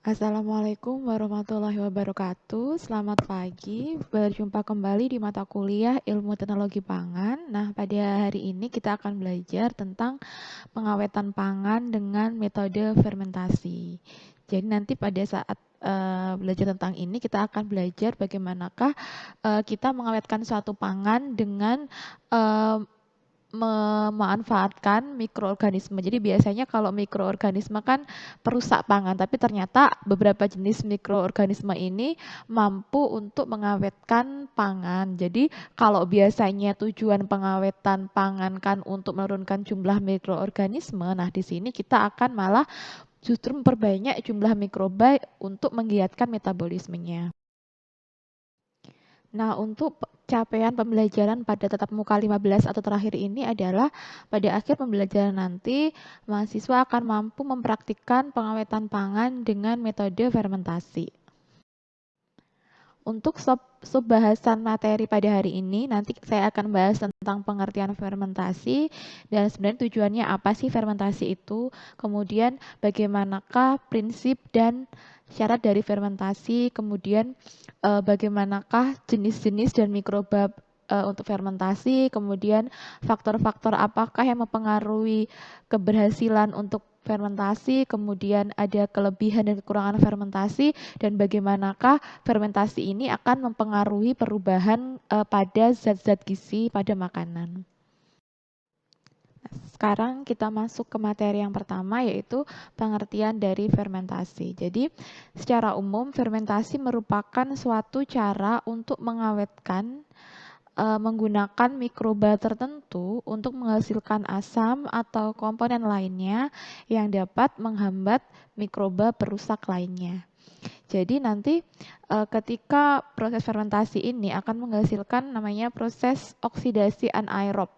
Assalamualaikum warahmatullahi wabarakatuh. Selamat pagi, berjumpa kembali di mata kuliah Ilmu Teknologi Pangan. Nah, pada hari ini kita akan belajar tentang pengawetan pangan dengan metode fermentasi. Jadi nanti pada saat belajar tentang ini kita akan belajar bagaimanakah kita mengawetkan suatu pangan dengan eh, memanfaatkan mikroorganisme. Jadi biasanya kalau mikroorganisme kan perusak pangan, tapi ternyata beberapa jenis mikroorganisme ini mampu untuk mengawetkan pangan. Jadi kalau biasanya tujuan pengawetan pangan kan untuk menurunkan jumlah mikroorganisme, nah di sini kita akan malah justru memperbanyak jumlah mikroba untuk menggiatkan metabolismenya. Nah, untuk capaian pembelajaran pada tatap muka 15 atau terakhir ini adalah pada akhir pembelajaran nanti mahasiswa akan mampu mempraktikkan pengawetan pangan dengan metode fermentasi. Untuk sub bahasan materi pada hari ini, nanti saya akan bahas tentang pengertian fermentasi dan sebenarnya tujuannya apa sih fermentasi itu, kemudian bagaimanakah prinsip dan syarat dari fermentasi, kemudian bagaimanakah jenis-jenis dan mikroba untuk fermentasi, kemudian faktor-faktor apakah yang mempengaruhi keberhasilan untuk fermentasi, kemudian ada kelebihan dan kekurangan fermentasi, dan bagaimanakah fermentasi ini akan mempengaruhi perubahan pada zat-zat gizi pada makanan. Sekarang kita masuk ke materi yang pertama, yaitu pengertian dari fermentasi. Jadi, secara umum fermentasi merupakan suatu cara untuk mengawetkan menggunakan mikroba tertentu untuk menghasilkan asam atau komponen lainnya yang dapat menghambat mikroba perusak lainnya. Jadi nanti ketika proses fermentasi ini akan menghasilkan namanya proses oksidasi anaerob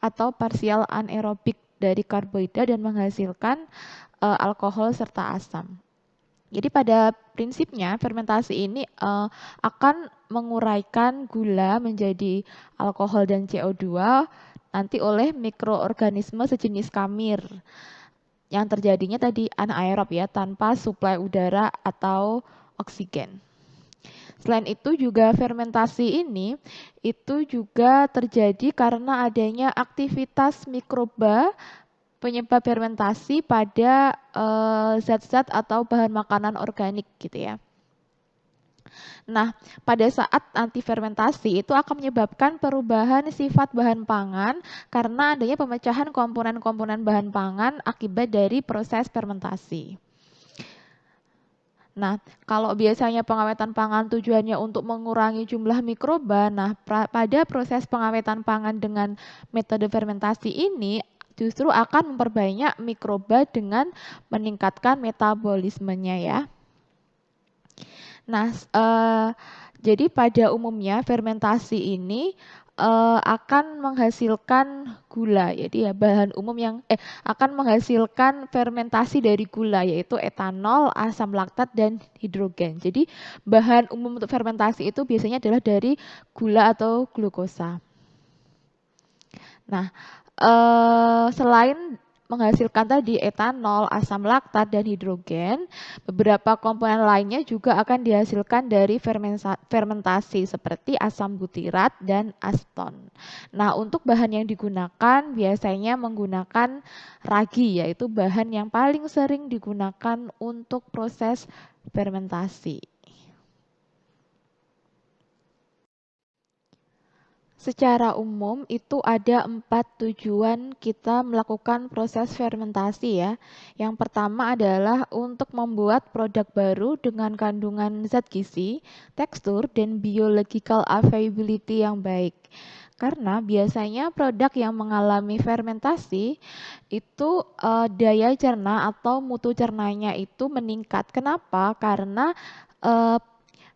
atau partial anaerobik dari karbohidrat dan menghasilkan alkohol serta asam. Jadi pada prinsipnya fermentasi ini akan menguraikan gula menjadi alkohol dan CO2 nanti oleh mikroorganisme sejenis kamir yang terjadinya tadi anaerob ya, tanpa suplai udara atau oksigen. Selain itu juga fermentasi ini itu juga terjadi karena adanya aktivitas mikroba penyebab fermentasi pada zat-zat atau bahan makanan organik gitu ya. Nah, pada saat nanti fermentasi itu akan menyebabkan perubahan sifat bahan pangan karena adanya pemecahan komponen-komponen bahan pangan akibat dari proses fermentasi. Nah, kalau biasanya pengawetan pangan tujuannya untuk mengurangi jumlah mikroba, nah pada proses pengawetan pangan dengan metode fermentasi ini justru akan memperbanyak mikroba dengan meningkatkan metabolismenya ya. Nah, jadi pada umumnya fermentasi ini akan menghasilkan gula. Jadi ya bahan umum yang akan menghasilkan fermentasi dari gula yaitu etanol, asam laktat dan hidrogen. Jadi bahan umum untuk fermentasi itu biasanya adalah dari gula atau glukosa. Nah, selain menghasilkan tadi etanol, asam laktat, dan hidrogen, beberapa komponen lainnya juga akan dihasilkan dari fermentasi seperti asam butirat dan aseton. Nah, untuk bahan yang digunakan biasanya menggunakan ragi, yaitu bahan yang paling sering digunakan untuk proses fermentasi. Secara umum itu ada 4 tujuan kita melakukan proses fermentasi ya. Yang pertama adalah untuk membuat produk baru dengan kandungan zat gizi, tekstur, dan biological availability yang baik. Karena biasanya produk yang mengalami fermentasi itu daya cerna atau mutu cernanya itu meningkat. Kenapa? Karena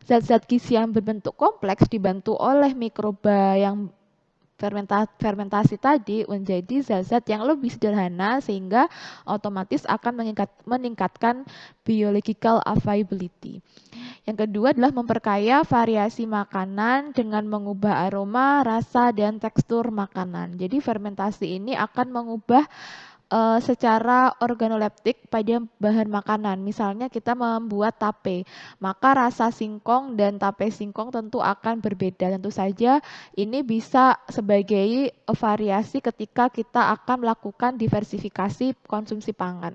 zat-zat gizi yang berbentuk kompleks dibantu oleh mikroba yang fermentasi tadi menjadi zat-zat yang lebih sederhana sehingga otomatis akan meningkatkan biological availability. Yang kedua adalah memperkaya variasi makanan dengan mengubah aroma, rasa, dan tekstur makanan. Jadi fermentasi ini akan mengubah secara organoleptik pada bahan makanan. Misalnya kita membuat tape, maka rasa singkong dan tape singkong tentu akan berbeda. Tentu saja ini bisa sebagai variasi ketika kita akan melakukan diversifikasi konsumsi pangan.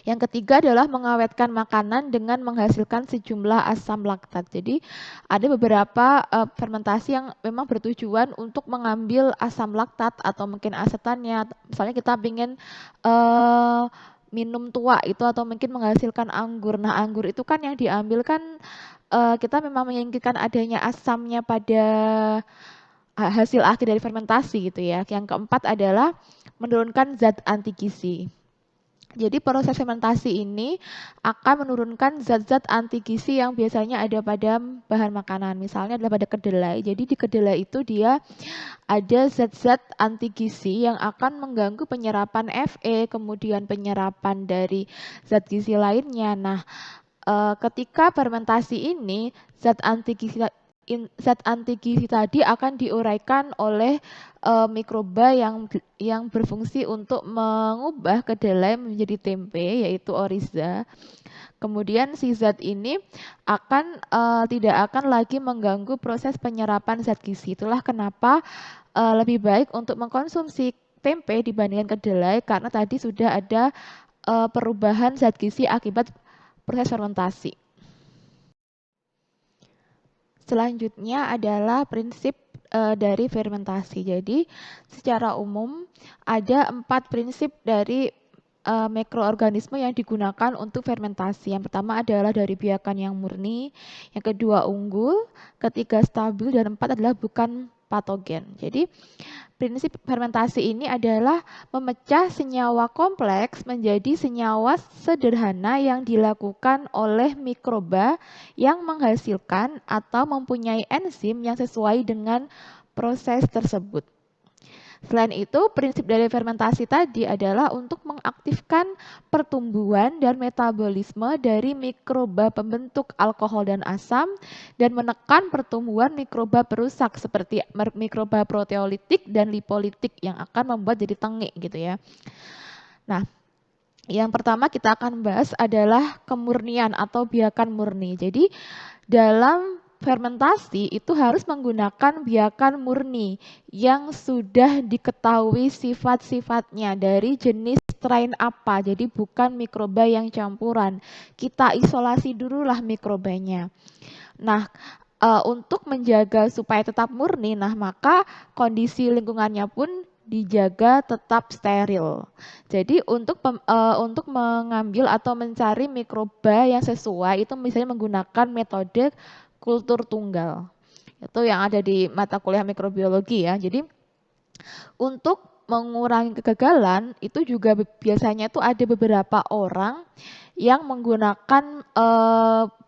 Yang ketiga adalah mengawetkan makanan dengan menghasilkan sejumlah asam laktat. Jadi ada beberapa fermentasi yang memang bertujuan untuk mengambil asam laktat atau mungkin asetannya. Misalnya kita ingin minum tua itu atau mungkin menghasilkan anggur. Nah, anggur itu kan yang diambil kan kita memang menginginkan adanya asamnya pada hasil akhir dari fermentasi gitu ya. Yang keempat adalah menurunkan zat anti gizi. Jadi proses fermentasi ini akan menurunkan zat-zat anti gizi yang biasanya ada pada bahan makanan. Misalnya adalah pada kedelai. Jadi di kedelai itu dia ada zat-zat anti gizi yang akan mengganggu penyerapan Fe, kemudian penyerapan dari zat gizi lainnya. Nah, ketika fermentasi ini zat anti gizi tadi akan diuraikan oleh mikroba yang berfungsi untuk mengubah kedelai menjadi tempe, yaitu oriza. Kemudian si zat ini tidak akan lagi mengganggu proses penyerapan zat gizi. Itulah kenapa lebih baik untuk mengkonsumsi tempe dibandingkan kedelai karena tadi sudah ada perubahan zat gizi akibat proses fermentasi. Selanjutnya adalah prinsip dari fermentasi. Jadi secara umum ada 4 prinsip dari mikroorganisme yang digunakan untuk fermentasi. Yang pertama adalah dari biakan yang murni, yang kedua unggul, ketiga stabil, dan 4 adalah bukan patogen. Jadi prinsip fermentasi ini adalah memecah senyawa kompleks menjadi senyawa sederhana yang dilakukan oleh mikroba yang menghasilkan atau mempunyai enzim yang sesuai dengan proses tersebut. Selain itu, prinsip dari fermentasi tadi adalah untuk mengaktifkan pertumbuhan dan metabolisme dari mikroba pembentuk alkohol dan asam dan menekan pertumbuhan mikroba perusak seperti mikroba proteolitik dan lipolitik yang akan membuat jadi tengik gitu ya. Nah, yang pertama kita akan bahas adalah kemurnian atau biakan murni. Jadi dalam fermentasi itu harus menggunakan biakan murni yang sudah diketahui sifat-sifatnya dari jenis strain apa. Jadi bukan mikroba yang campuran. Kita isolasi dululah mikrobanya. Nah, untuk menjaga supaya tetap murni, nah maka kondisi lingkungannya pun dijaga tetap steril. Jadi untuk mengambil atau mencari mikroba yang sesuai itu misalnya menggunakan metode kultur tunggal. Itu yang ada di mata kuliah mikrobiologi ya. Jadi untuk mengurangi kegagalan itu juga biasanya itu ada beberapa orang yang menggunakan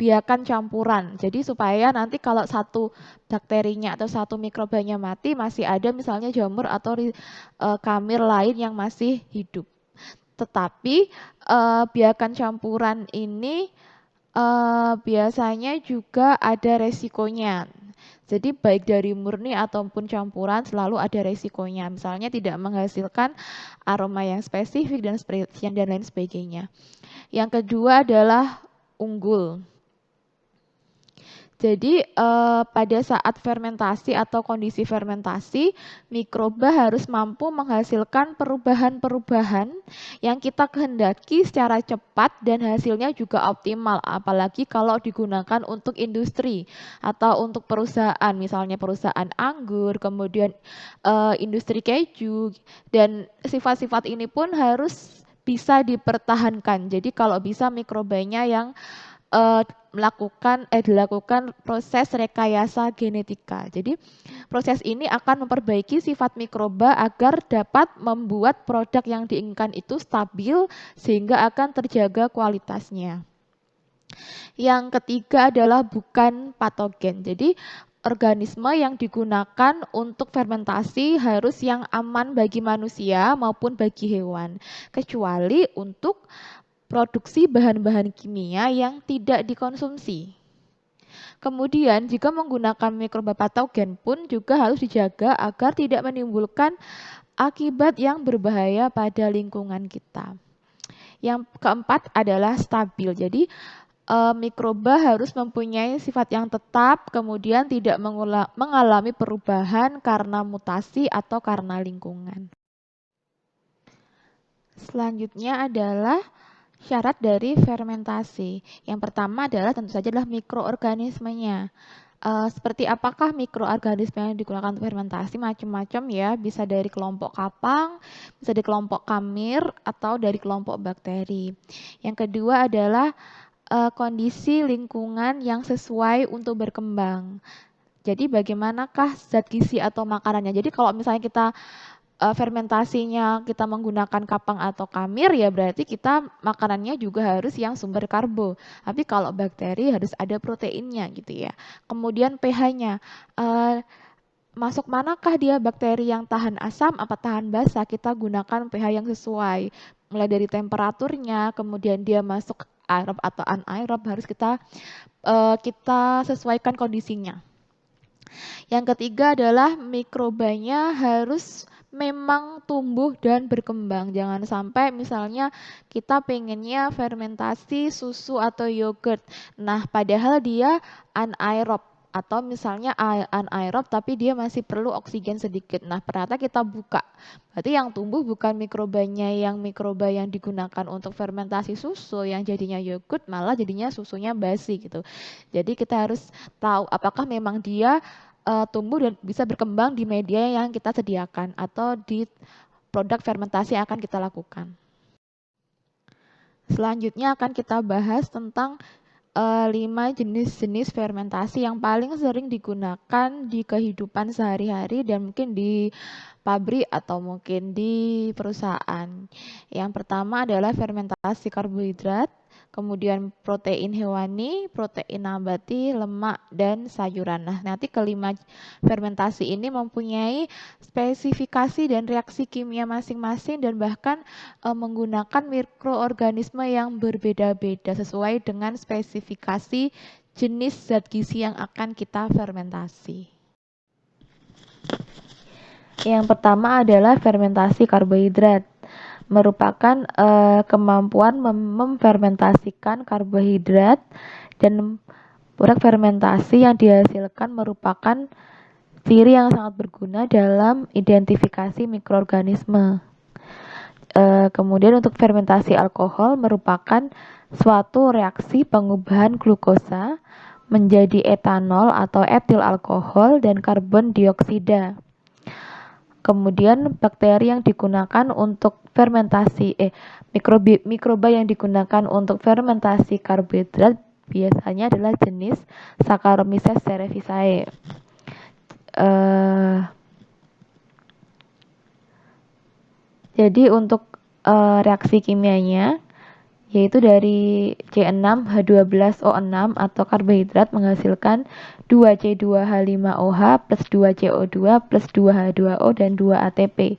biakan campuran. Jadi supaya nanti kalau satu bakterinya atau satu mikrobanya mati masih ada misalnya jamur atau kamir lain yang masih hidup. Tetapi biakan campuran ini biasanya juga ada resikonya. Jadi baik dari murni ataupun campuran selalu ada resikonya. Misalnya tidak menghasilkan aroma yang spesifik dan lain sebagainya. Yang kedua adalah unggul. Jadi pada saat fermentasi atau kondisi fermentasi, mikroba harus mampu menghasilkan perubahan-perubahan yang kita kehendaki secara cepat dan hasilnya juga optimal. Apalagi kalau digunakan untuk industri atau untuk perusahaan, misalnya perusahaan anggur, kemudian industri keju, dan sifat-sifat ini pun harus bisa dipertahankan. Jadi kalau bisa mikrobanya yang dilakukan proses rekayasa genetika. Jadi proses ini akan memperbaiki sifat mikroba agar dapat membuat produk yang diinginkan itu stabil sehingga akan terjaga kualitasnya. Yang ketiga adalah bukan patogen. Jadi organisme yang digunakan untuk fermentasi harus yang aman bagi manusia maupun bagi hewan, kecuali untuk produksi bahan-bahan kimia yang tidak dikonsumsi. Kemudian jika menggunakan mikroba patogen pun juga harus dijaga agar tidak menimbulkan akibat yang berbahaya pada lingkungan kita. Yang keempat adalah stabil. Jadi mikroba harus mempunyai sifat yang tetap, kemudian tidak mengalami perubahan karena mutasi atau karena lingkungan. Selanjutnya adalah syarat dari fermentasi. Yang pertama adalah tentu saja adalah mikroorganismenya. Seperti apakah mikroorganisme yang digunakan untuk fermentasi? Macam-macam ya, bisa dari kelompok kapang, bisa dari kelompok kamir, atau dari kelompok bakteri. Yang kedua adalah kondisi lingkungan yang sesuai untuk berkembang. Jadi bagaimanakah zat gizi atau makanannya? Jadi kalau misalnya kita fermentasinya kita menggunakan kapang atau kamir, ya berarti kita makanannya juga harus yang sumber karbo. Tapi kalau bakteri harus ada proteinnya gitu ya. Kemudian pH-nya, masuk manakah dia bakteri yang tahan asam apa tahan basa, kita gunakan pH yang sesuai. Mulai dari temperaturnya, kemudian dia masuk aerob atau anaerob, harus kita sesuaikan kondisinya. Yang ketiga adalah mikrobanya harus memang tumbuh dan berkembang. Jangan sampai misalnya kita pengennya fermentasi susu atau yogurt. Nah, padahal dia anaerob atau misalnya anaerob tapi dia masih perlu oksigen sedikit. Nah, ternyata kita buka. Berarti yang tumbuh bukan mikrobanya, yang mikroba yang digunakan untuk fermentasi susu yang jadinya yogurt, malah jadinya susunya basi gitu. Jadi kita harus tahu apakah memang dia tumbuh dan bisa berkembang di media yang kita sediakan atau di produk fermentasi yang akan kita lakukan. Selanjutnya akan kita bahas tentang 5 jenis-jenis fermentasi yang paling sering digunakan di kehidupan sehari-hari dan mungkin di pabrik atau mungkin di perusahaan. Yang pertama adalah fermentasi karbohidrat, kemudian protein hewani, protein nabati, lemak, dan sayuran. Nah, nanti kelima fermentasi ini mempunyai spesifikasi dan reaksi kimia masing-masing dan bahkan menggunakan mikroorganisme yang berbeda-beda sesuai dengan spesifikasi jenis zat gizi yang akan kita fermentasi. Yang pertama adalah fermentasi karbohidrat, merupakan kemampuan memfermentasikan karbohidrat, dan produk fermentasi yang dihasilkan merupakan ciri yang sangat berguna dalam identifikasi mikroorganisme. Kemudian untuk fermentasi alkohol merupakan suatu reaksi pengubahan glukosa menjadi etanol atau etil alkohol dan karbon dioksida. Kemudian bakteri yang digunakan untuk fermentasi mikroba yang digunakan untuk fermentasi karbohidrat biasanya adalah jenis Saccharomyces cerevisiae. Jadi untuk reaksi kimianya yaitu dari C6H12O6 atau karbohidrat menghasilkan 2C2H5OH plus 2CO2 plus 2H2O dan 2 ATP.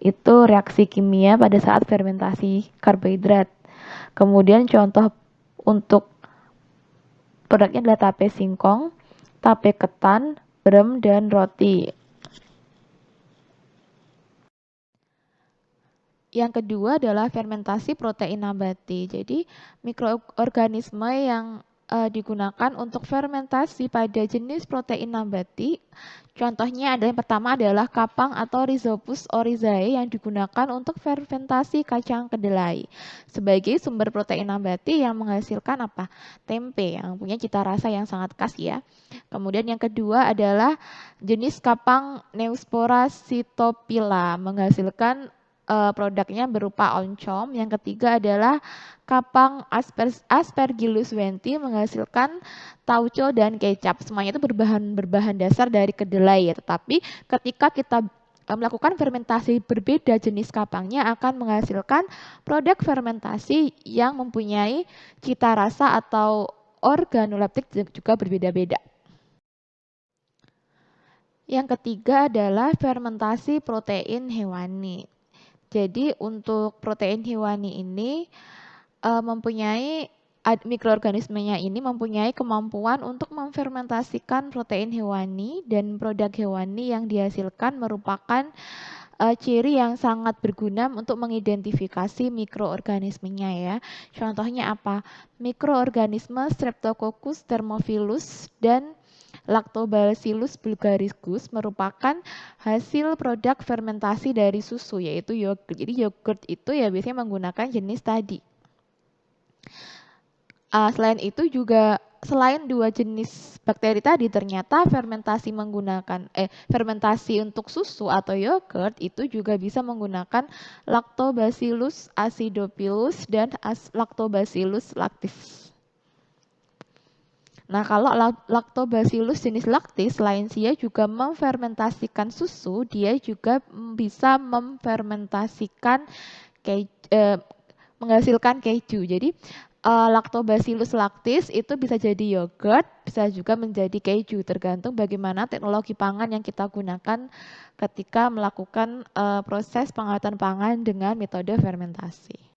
Itu reaksi kimia pada saat fermentasi karbohidrat. Kemudian contoh untuk produknya adalah tape singkong, tape ketan, brem, dan roti. Yang kedua adalah fermentasi protein nabati. Jadi mikroorganisme yang digunakan untuk fermentasi pada jenis protein nabati. Contohnya adalah yang pertama adalah kapang atau Rhizopus oryzae yang digunakan untuk fermentasi kacang kedelai sebagai sumber protein nabati yang menghasilkan apa? Tempe yang punya cita rasa yang sangat khas ya. Kemudian yang kedua adalah jenis kapang Neospora cytophylla menghasilkan produknya berupa oncom. Yang ketiga adalah kapang Aspergillus wenti menghasilkan tauco dan kecap. Semuanya itu berbahan dasar dari kedelai ya. Tetapi ketika kita melakukan fermentasi berbeda jenis kapangnya akan menghasilkan produk fermentasi yang mempunyai cita rasa atau organoleptik juga berbeda-beda. Yang ketiga adalah fermentasi protein hewani. Jadi untuk protein hewani ini mempunyai mikroorganismenya ini mempunyai kemampuan untuk memfermentasikan protein hewani dan produk hewani yang dihasilkan merupakan ciri yang sangat berguna untuk mengidentifikasi mikroorganismenya ya. Contohnya apa? Mikroorganisme Streptococcus thermophilus dan Lactobacillus bulgaricus merupakan hasil produk fermentasi dari susu, yaitu yogurt. Jadi yogurt itu ya biasanya menggunakan jenis tadi. Selain itu juga selain dua jenis bakteri tadi, ternyata fermentasi untuk susu atau yogurt itu juga bisa menggunakan Lactobacillus acidophilus dan Lactobacillus lactis. Nah, kalau Lactobacillus jenis lactis, selain dia juga memfermentasikan susu, dia juga bisa menghasilkan keju. Jadi Lactobacillus lactis itu bisa jadi yogurt, bisa juga menjadi keju, tergantung bagaimana teknologi pangan yang kita gunakan ketika melakukan proses pengawatan pangan dengan metode fermentasi.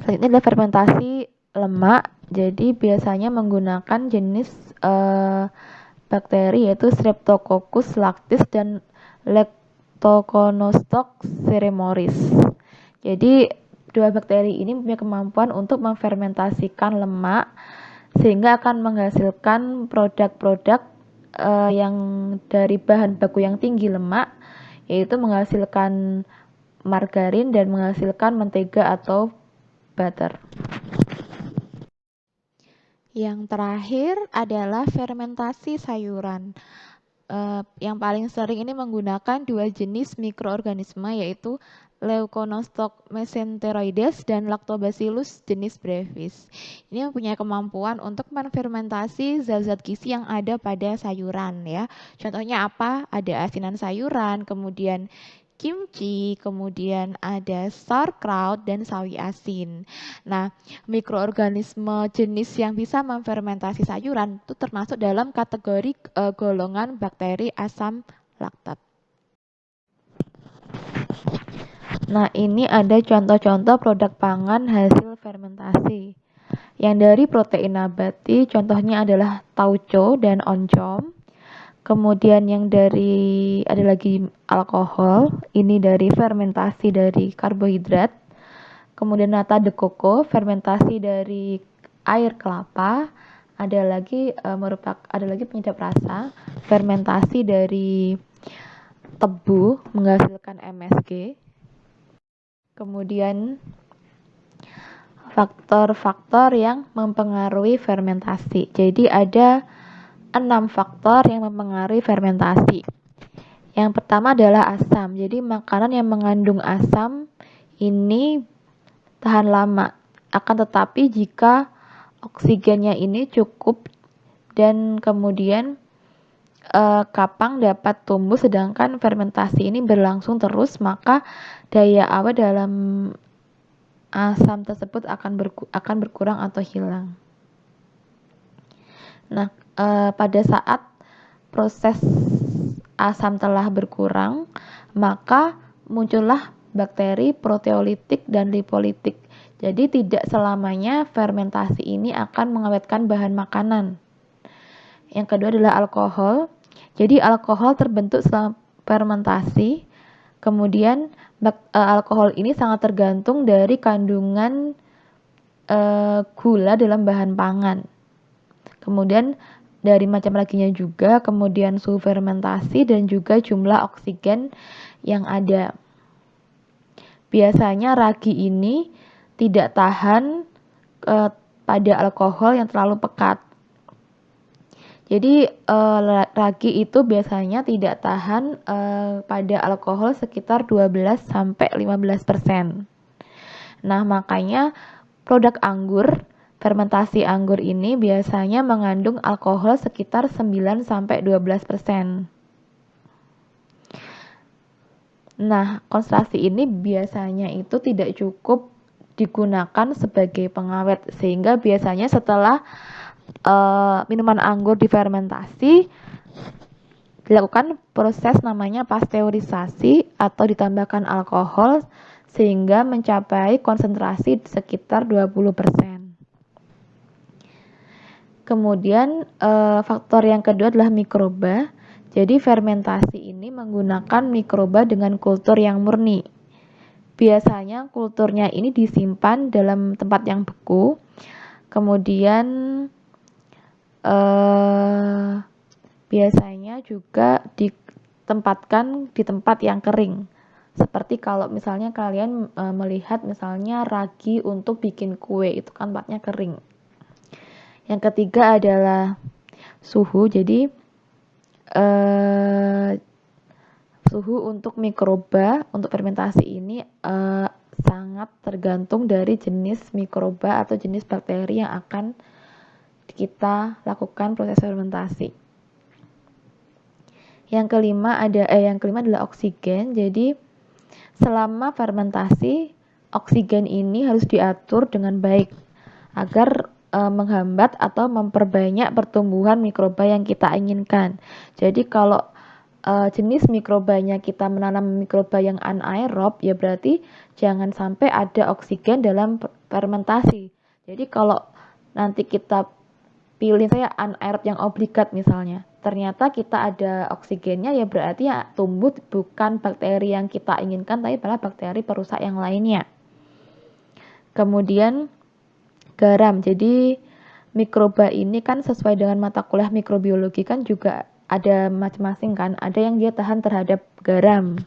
Selanjutnya adalah fermentasi lemak. Jadi biasanya menggunakan jenis bakteri yaitu Streptococcus lactis dan Lactoconostoc ceremoris. Jadi dua bakteri ini punya kemampuan untuk memfermentasikan lemak sehingga akan menghasilkan produk-produk yang dari bahan baku yang tinggi lemak, yaitu menghasilkan margarin dan menghasilkan mentega atau butter. Yang terakhir adalah fermentasi sayuran. Yang paling sering ini menggunakan dua jenis mikroorganisme, yaitu Leuconostoc mesenteroides dan Lactobacillus jenis brevis. Ini mempunyai kemampuan untuk menfermentasi zat-zat gizi yang ada pada sayuran ya. Contohnya apa? Ada asinan sayuran, kemudian kimchi, kemudian ada sauerkraut dan sawi asin. Nah, mikroorganisme jenis yang bisa memfermentasi sayuran itu termasuk dalam kategori golongan bakteri asam laktat. Nah, ini ada contoh-contoh produk pangan hasil fermentasi. Yang dari protein nabati, contohnya adalah tauco dan oncom. Kemudian yang dari ada lagi alkohol, ini dari fermentasi dari karbohidrat. Kemudian nata de coco, fermentasi dari air kelapa. Ada lagi penyedap rasa, fermentasi dari tebu menghasilkan MSG. Kemudian faktor-faktor yang mempengaruhi fermentasi. Jadi ada 6 faktor yang mempengaruhi fermentasi. Yang pertama adalah asam. Jadi makanan yang mengandung asam ini tahan lama. Akan tetapi jika oksigennya ini cukup dan kemudian kapang dapat tumbuh sedangkan fermentasi ini berlangsung terus, maka daya awet dalam asam tersebut akan berkurang atau hilang. Nah, pada saat proses asam telah berkurang, maka muncullah bakteri proteolitik dan lipolitik. Jadi tidak selamanya fermentasi ini akan mengawetkan bahan makanan. Yang kedua adalah alkohol. Jadi alkohol terbentuk setelah fermentasi. Kemudian alkohol ini sangat tergantung dari kandungan gula dalam bahan pangan. Kemudian dari macam raginya juga, kemudian suhu fermentasi dan juga jumlah oksigen yang ada. Biasanya ragi ini tidak tahan pada alkohol yang terlalu pekat. Jadi ragi itu biasanya tidak tahan pada alkohol sekitar 12-15%. Nah, makanya produk anggur, fermentasi anggur ini biasanya mengandung alkohol sekitar 9-12%. Nah, konsentrasi ini biasanya itu tidak cukup digunakan sebagai pengawet, sehingga biasanya setelah minuman anggur difermentasi dilakukan proses namanya pasteurisasi atau ditambahkan alkohol sehingga mencapai konsentrasi sekitar 20%. Kemudian faktor yang kedua adalah mikroba. Jadi fermentasi ini menggunakan mikroba dengan kultur yang murni. Biasanya kulturnya ini disimpan dalam tempat yang beku, kemudian biasanya juga ditempatkan di tempat yang kering. Seperti kalau misalnya kalian melihat misalnya ragi untuk bikin kue, itu kan tempatnya kering. Yang ketiga adalah suhu. Jadi suhu untuk mikroba untuk fermentasi ini sangat tergantung dari jenis mikroba atau jenis bakteri yang akan kita lakukan proses fermentasi. Yang kelima adalah oksigen. Jadi selama fermentasi, oksigen ini harus diatur dengan baik agar menghambat atau memperbanyak pertumbuhan mikroba yang kita inginkan. Jadi kalau jenis mikrobanya kita menanam mikroba yang anaerob, ya berarti jangan sampai ada oksigen dalam fermentasi. Jadi kalau nanti kita pilih saya anaerob yang obligat misalnya, ternyata kita ada oksigennya, ya berarti ya tumbuh bukan bakteri yang kita inginkan, tapi malah bakteri perusak yang lainnya. Kemudian garam. Jadi mikroba ini kan sesuai dengan mata kuliah mikrobiologi kan juga ada masing-masing kan. Ada yang dia tahan terhadap garam.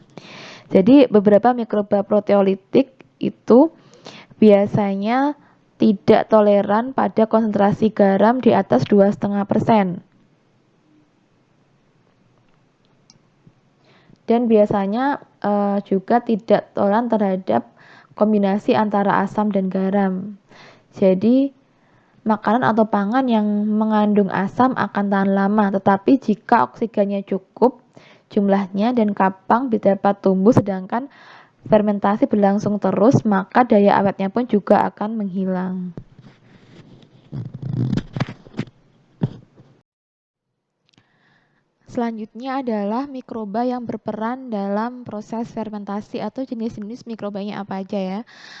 Jadi beberapa mikroba proteolitik itu biasanya tidak toleran pada konsentrasi garam di atas 2,5%. Dan biasanya juga tidak toleran terhadap kombinasi antara asam dan garam. Jadi makanan atau pangan yang mengandung asam akan tahan lama, tetapi jika oksigennya cukup jumlahnya dan kapang dapat tumbuh sedangkan fermentasi berlangsung terus, maka daya awetnya pun juga akan menghilang. Selanjutnya adalah mikroba yang berperan dalam proses fermentasi atau jenis-jenis mikrobanya apa aja ya.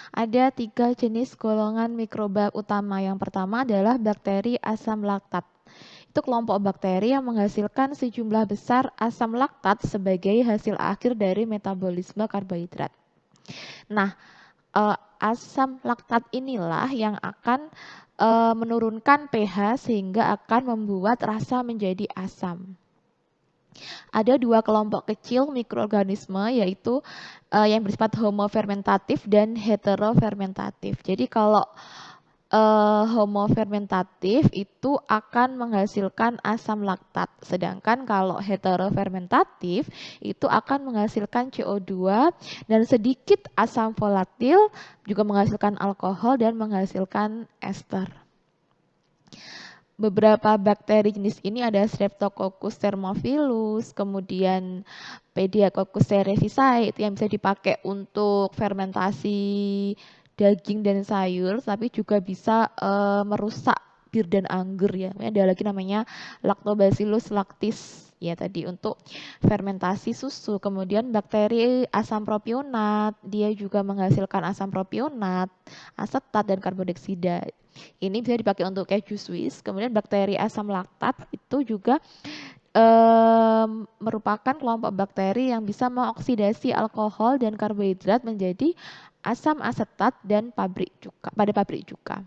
Ada 3 jenis golongan mikroba utama. Yang pertama adalah bakteri asam laktat. Itu kelompok bakteri yang menghasilkan sejumlah besar asam laktat sebagai hasil akhir dari metabolisme karbohidrat. Nah, asam laktat inilah yang akan menurunkan pH sehingga akan membuat rasa menjadi asam. Ada 2 kelompok kecil mikroorganisme yaitu yang bersifat homofermentatif dan heterofermentatif. Jadi kalau homofermentatif itu akan menghasilkan asam laktat, sedangkan kalau heterofermentatif itu akan menghasilkan CO2 dan sedikit asam volatil, juga menghasilkan alkohol dan menghasilkan ester. Beberapa bakteri jenis ini ada Streptococcus thermophilus, kemudian Pediococcus cerevisiae itu yang bisa dipakai untuk fermentasi daging dan sayur, tapi juga bisa merusak bir dan anggur ya. Ada lagi namanya Lactobacillus lactis ya tadi untuk fermentasi susu. Kemudian bakteri asam propionat, dia juga menghasilkan asam propionat, asetat dan karbondioksida. Ini bisa dipakai untuk keju Swiss. Kemudian bakteri asam laktat itu juga merupakan kelompok bakteri yang bisa mengoksidasi alkohol dan karbohidrat menjadi asam asetat dan pada pabrik cuka.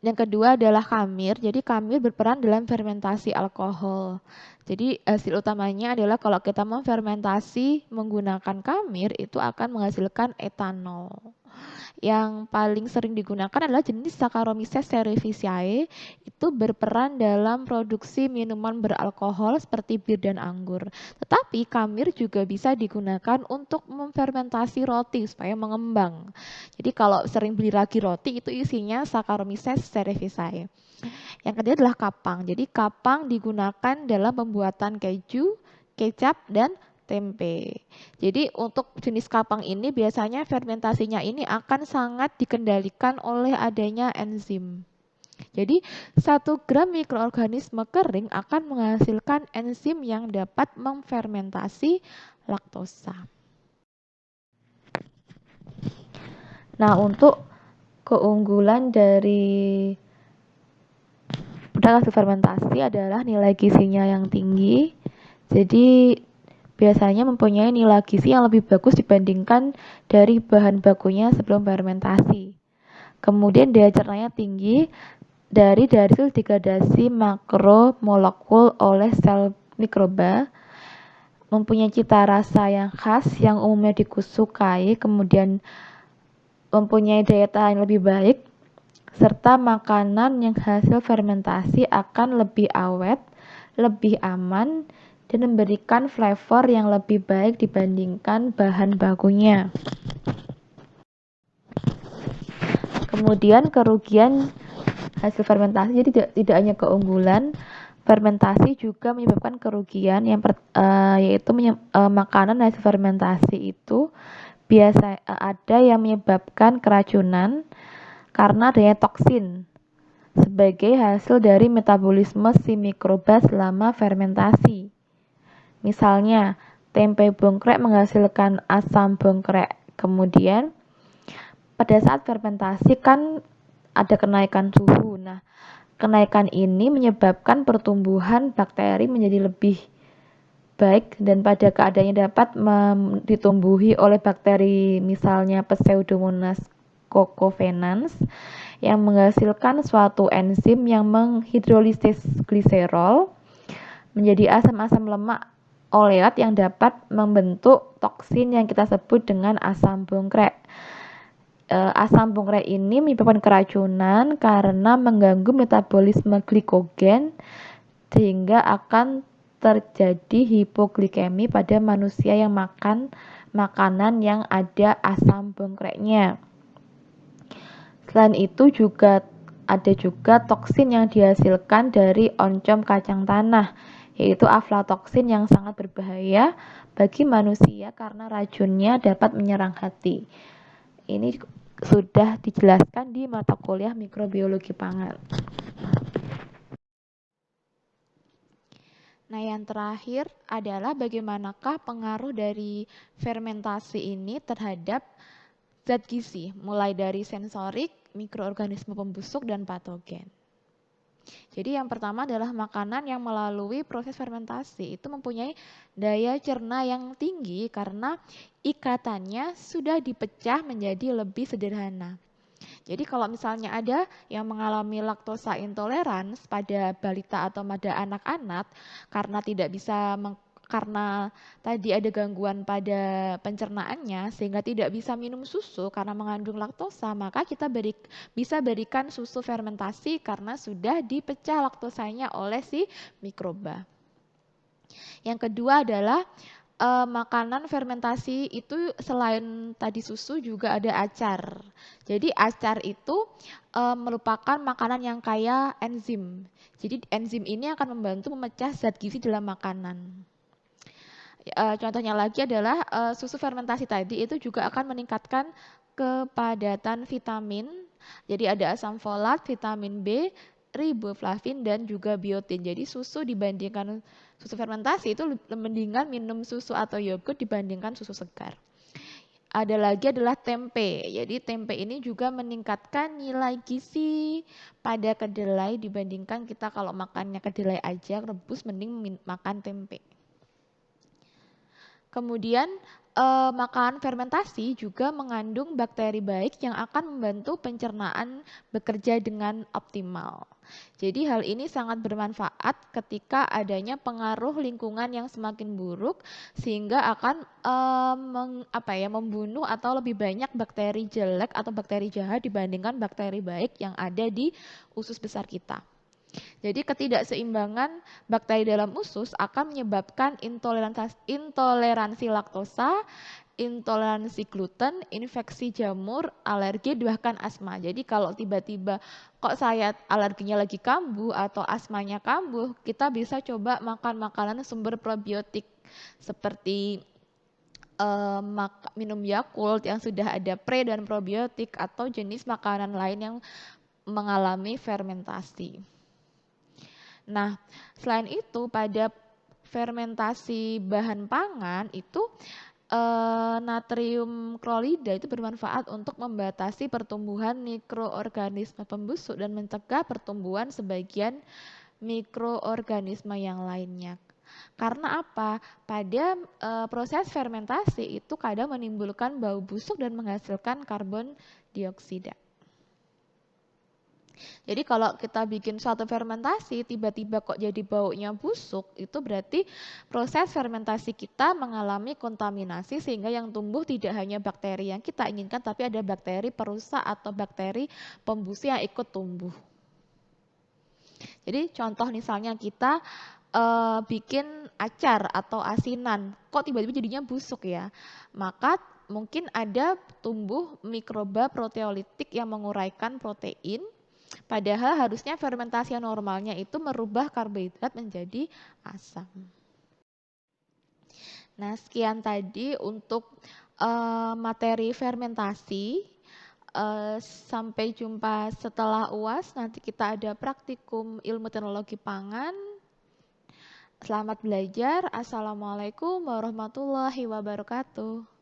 Yang kedua adalah kamir. Jadi kamir berperan dalam fermentasi alkohol. Jadi hasil utamanya adalah kalau kita memfermentasi menggunakan kamir itu akan menghasilkan etanol. Yang paling sering digunakan adalah jenis Saccharomyces cerevisiae, itu berperan dalam produksi minuman beralkohol seperti bir dan anggur. Tetapi kamir juga bisa digunakan untuk memfermentasi roti supaya mengembang. Jadi kalau sering beli ragi roti itu isinya Saccharomyces cerevisiae. Yang kedua adalah kapang. Jadi kapang digunakan dalam pembuatan keju, kecap, dan tempe. Jadi untuk jenis kapang ini biasanya fermentasinya ini akan sangat dikendalikan oleh adanya enzim. Jadi 1 gram mikroorganisme kering akan menghasilkan enzim yang dapat memfermentasi laktosa. Nah, untuk keunggulan dari produk hasil fermentasi adalah nilai gizinya yang tinggi. Jadi biasanya mempunyai nilai gizi yang lebih bagus dibandingkan dari bahan bakunya sebelum fermentasi. Kemudian daya cernanya tinggi dari hasil degradasi makromolekul oleh sel mikroba, mempunyai cita rasa yang khas yang umumnya disukai, kemudian mempunyai daya tahan lebih baik, serta makanan yang hasil fermentasi akan lebih awet, lebih aman, dan memberikan flavor yang lebih baik dibandingkan bahan bakunya. Kemudian kerugian hasil fermentasi, jadi tidak hanya keunggulan, fermentasi juga menyebabkan kerugian yaitu makanan hasil fermentasi itu biasa ada yang menyebabkan keracunan karena adanya toksin sebagai hasil dari metabolisme si mikroba selama fermentasi. Misalnya, tempe bongkrek menghasilkan asam bongkrek. Kemudian, pada saat fermentasi kan ada kenaikan suhu. Nah, kenaikan ini menyebabkan pertumbuhan bakteri menjadi lebih baik dan pada keadaannya dapat ditumbuhi oleh bakteri misalnya Pseudomonas cocovenans yang menghasilkan suatu enzim yang menghidrolisis gliserol menjadi asam-asam lemak oleat yang dapat membentuk toksin yang kita sebut dengan asam bongkrek. Asam bongkrek ini menyebabkan keracunan karena mengganggu metabolisme glikogen sehingga akan terjadi hipoglikemi pada manusia yang makan makanan yang ada asam bongkreknya. Selain itu ada juga toksin yang dihasilkan dari oncom kacang tanah, yaitu aflatoksin yang sangat berbahaya bagi manusia karena racunnya dapat menyerang hati. Ini sudah dijelaskan di mata kuliah mikrobiologi pangan. Nah, yang terakhir adalah bagaimanakah pengaruh dari fermentasi ini terhadap zat gizi, mulai dari sensorik, mikroorganisme pembusuk, dan patogen. Jadi yang pertama adalah makanan yang melalui proses fermentasi itu mempunyai daya cerna yang tinggi karena ikatannya sudah dipecah menjadi lebih sederhana. Jadi kalau misalnya ada yang mengalami laktosa intolerans pada balita atau pada anak-anak karena tidak bisa karena tadi ada gangguan pada pencernaannya sehingga tidak bisa minum susu karena mengandung laktosa, maka kita bisa berikan susu fermentasi karena sudah dipecah laktosanya oleh si mikroba. Yang kedua adalah makanan fermentasi itu selain tadi susu juga ada acar. Jadi acar itu merupakan makanan yang kaya enzim. Jadi enzim ini akan membantu memecah zat gizi dalam makanan. Contohnya lagi adalah susu fermentasi tadi itu juga akan meningkatkan kepadatan vitamin. Jadi ada asam folat, vitamin B, riboflavin dan juga biotin. Jadi susu dibandingkan susu fermentasi itu mendingan minum susu atau yogurt dibandingkan susu segar. Ada lagi adalah tempe. Jadi tempe ini juga meningkatkan nilai gizi pada kedelai dibandingkan kita kalau makannya kedelai aja rebus mending makan tempe. Kemudian makanan fermentasi juga mengandung bakteri baik yang akan membantu pencernaan bekerja dengan optimal. Jadi hal ini sangat bermanfaat ketika adanya pengaruh lingkungan yang semakin buruk sehingga akan membunuh atau lebih banyak bakteri jelek atau bakteri jahat dibandingkan bakteri baik yang ada di usus besar kita. Jadi ketidakseimbangan bakteri dalam usus akan menyebabkan intoleransi laktosa, intoleransi gluten, infeksi jamur, alergi, bahkan asma. Jadi kalau tiba-tiba kok saya alerginya lagi kambuh atau asmanya kambuh, kita bisa coba makan makanan sumber probiotik seperti minum Yakult yang sudah ada pre dan probiotik atau jenis makanan lain yang mengalami fermentasi. Nah, selain itu pada fermentasi bahan pangan itu natrium klorida itu bermanfaat untuk membatasi pertumbuhan mikroorganisme pembusuk dan mencegah pertumbuhan sebagian mikroorganisme yang lainnya. Karena apa? Pada proses fermentasi itu kadang menimbulkan bau busuk dan menghasilkan karbon dioksida. Jadi kalau kita bikin suatu fermentasi, tiba-tiba kok jadi baunya busuk, itu berarti proses fermentasi kita mengalami kontaminasi sehingga yang tumbuh tidak hanya bakteri yang kita inginkan, tapi ada bakteri perusak atau bakteri pembusuk yang ikut tumbuh. Jadi contoh misalnya kita bikin acar atau asinan, kok tiba-tiba jadinya busuk ya? Maka mungkin ada tumbuh mikroba proteolitik yang menguraikan protein. Padahal harusnya fermentasi normalnya itu merubah karbohidrat menjadi asam. Nah, sekian tadi untuk materi fermentasi. Sampai jumpa setelah UAS. Nanti kita ada praktikum ilmu teknologi pangan. Selamat belajar. Assalamualaikum warahmatullahi wabarakatuh.